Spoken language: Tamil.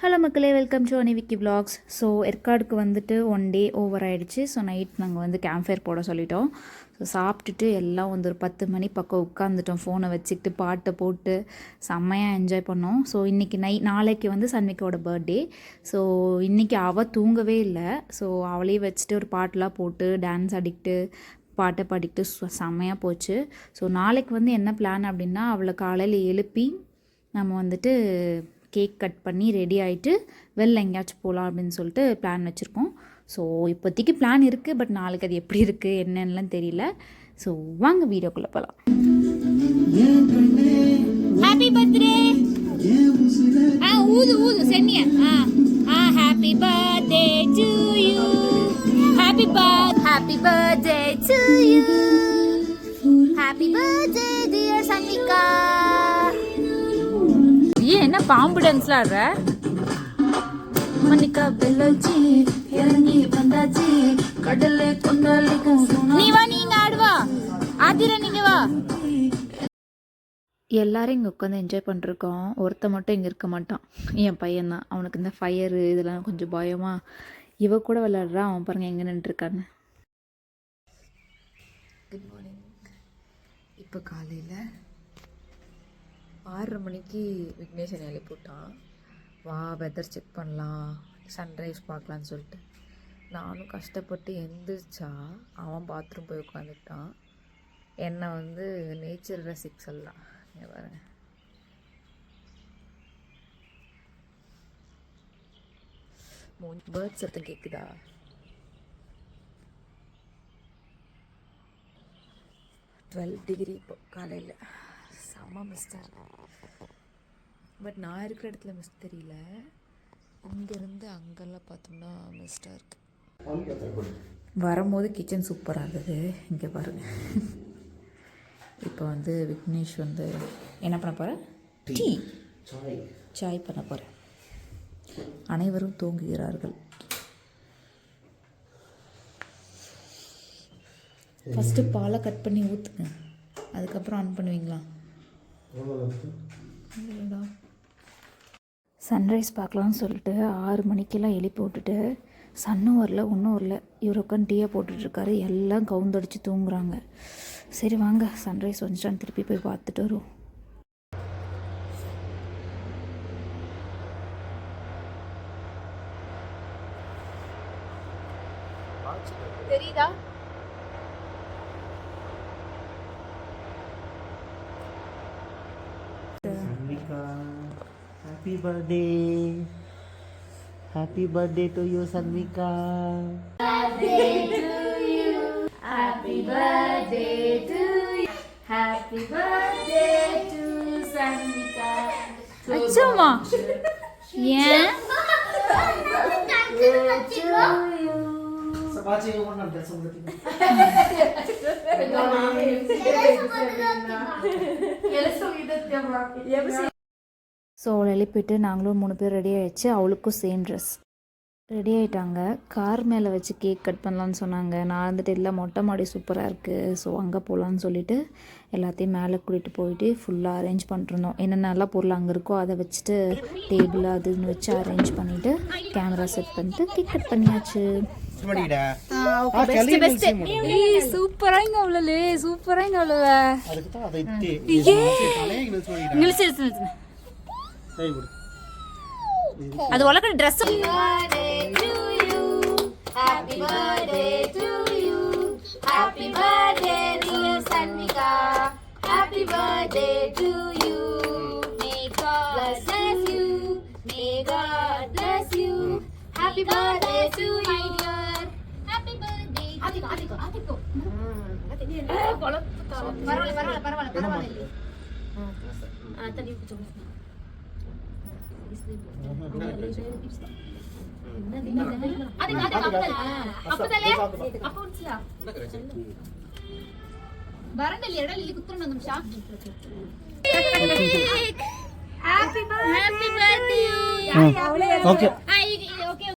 ஹலோ மக்களே, வெல்கம் டு அனிவிக்கி விலாக்ஸ். ஸோ ஏற்காடுக்கு வந்துட்டு 1 டே ஓவர் ஆகிடுச்சு. ஸோ நைட் நாங்கள் வந்து கேம்ப் ஃபயர் போட சொல்லிட்டோம். ஸோ சாப்பிட்டுட்டு எல்லாம் வந்து ஒரு 10 மணி பக்கம் உட்காந்துட்டோம். ஃபோனை வச்சுக்கிட்டு பாட்டை போட்டு செம்மையாக என்ஜாய் பண்ணோம். ஸோ இன்றைக்கி நாளைக்கு வந்து சன்விக்கோட பர்த்டே. ஸோ இன்றைக்கி அவள் தூங்கவே இல்லை. ஸோ அவளையே வச்சுட்டு ஒரு பாட்டெலாம் போட்டு டான்ஸ் ஆடிக்கிட்டு பாட்டை பாடிக்கிட்டு செம்மையாக போச்சு. ஸோ நாளைக்கு வந்து என்ன பிளான் அப்படின்னா, அவளை காலையில் எழுப்பி நம்ம வந்துட்டு கேக் கட் பண்ணி ரெடி ஆகிட்டு வெளில எங்கேயாச்சும் போகலாம் அப்படின்னு சொல்லிட்டு பிளான் வச்சுருக்கோம். ஸோ இப்போதைக்கு பிளான் இருக்குது, பட் நாளைக்கு அது எப்படி இருக்குது என்னென்னலாம் தெரியல. ஸோ வாங்க வீடியோக்குள்ளே போகலாம். Happy birthday. ஊது ஊது சென்னியா. Happy birthday to you. Happy birthday to you. Happy birthday dear Sanvika. என்ன பாம்பு டான்ஸ்ல ஆடுற? மணிக்கா பெல்லச்சி இறங்கி வந்தாச்சி கடலே கொண்டாலிக்கும். நீ வா, நீங்க ஆடுவா. ஆதிரா நீங்க வா. எல்லாரும் இங்கே உட்காந்து என்ஜாய் பண்ணிருக்கோம். ஒருத்த மட்டும் இங்கே இருக்க மாட்டான். என் பையன்தான். அவனுக்கு இந்த ஃபயரு இதெல்லாம் கொஞ்சம் பயமா. இவ கூட விளையாடுறான். அவன் பாருங்க எங்கே நின்றுருக்கான்னு. Good morning. இப்போ காலையில் 6:30 மணிக்கு விக்னேஷன் எழுப்பிவிட்டான். வா வெதர் செக் பண்ணலாம், சன்ரைஸ் பார்க்கலான்னு சொல்லிட்டு. நானும் கஷ்டப்பட்டு எந்திரிச்சா அவன் பாத்ரூம் போய் உட்காந்துக்கிட்டான். என்னை வந்து நேச்சர் ரசிக்க சொல்லலாம். பாருங்க, பேர்ட் சத்தம் கேட்குதா? -12 இப்போ காலையில். செம்ம மிஸ்டர். பட் நான் இருக்கிற இடத்துல மிஸ் தெரியல. இங்கேருந்து அங்கெல்லாம் பார்த்தோம்னா மிஸ்டாக இருக்குது. வரும்போது கிச்சன் சூப்பராக இருந்தது. இங்கே பாருங்கள். இப்போ வந்து விக்னேஷ் வந்து என்ன பண்ண போகிறேன்? சாய் பண்ண போகிறேன். அனைவரும் தூங்குகிறார்கள். ஃபஸ்ட்டு பாலை கட் பண்ணி ஊற்றுங்க, அதுக்கப்புறம் ஆன் பண்ணுவீங்களா? சன்ரைஸ் பார்க்கலான்னு சொல்லிட்டு 6 மணிக்கெல்லாம் எழுப்பி விட்டுட்டு சன்னும் வரல ஒன்றும் வரல. இவர் உட்காந்து டீயை போட்டுட்ருக்காரு. எல்லாம் கவுந்தடிச்சு தூங்குறாங்க. சரி வாங்க சன்ரைஸ் வந்துட்டான்னு திருப்பி போய் பார்த்துட்டு வருவோம். தெரியுதா? Happy birthday. Happy birthday to you, Sanvika. Birthday to you. Happy birthday to you. Happy birthday to Sanvika. Achamma ஏன்? சபாச்சி ஓன தசமதி. ஸோ அவளை எழுப்பிட்டு நாங்களும் 3 பேர் ரெடி ஆகிடுச்சு. அவளுக்கும் சேம் ட்ரெஸ் ரெடி ஆகிட்டாங்க. கார் மேலே வச்சு கேக் கட் பண்ணலான்னு சொன்னாங்க. நான் வந்துட்டு இல்லை, மொட்டை மாடி சூப்பராக இருக்குது, ஸோ அங்கே போகலான்னு சொல்லிவிட்டு எல்லாத்தையும் மேலே கூட்டிகிட்டு போயிட்டு ஃபுல்லாக அரேஞ்ச் பண்ணிருந்தோம். என்னென்னலாம் பொருள் அங்கே இருக்கோ அதை வச்சுட்டு டேபிள் அதுன்னு வச்சு அரேஞ்ச் பண்ணிவிட்டு கேமரா செட் பண்ணிட்டு கேக் கட் பண்ணியாச்சு. சூப்பராங்க அவ்வளோ சூப்பராங்க அவ்வளோ. அது உலக dress. Happy birthday to you. Happy birthday dear Sanvika. Happy birthday to you. May God bless you. May God bless you. Happy birthday to you dear. Happy birthday. adiko பரவாயில்லை. தண்ணி குடிச்சோம். வரண்டல் எடல் ಇಲ್ಲಿ ಕುತ್ಕೊಂಡು ಒಂದು ನಿಮಿಷ. Happy birthday. ಓಕೆ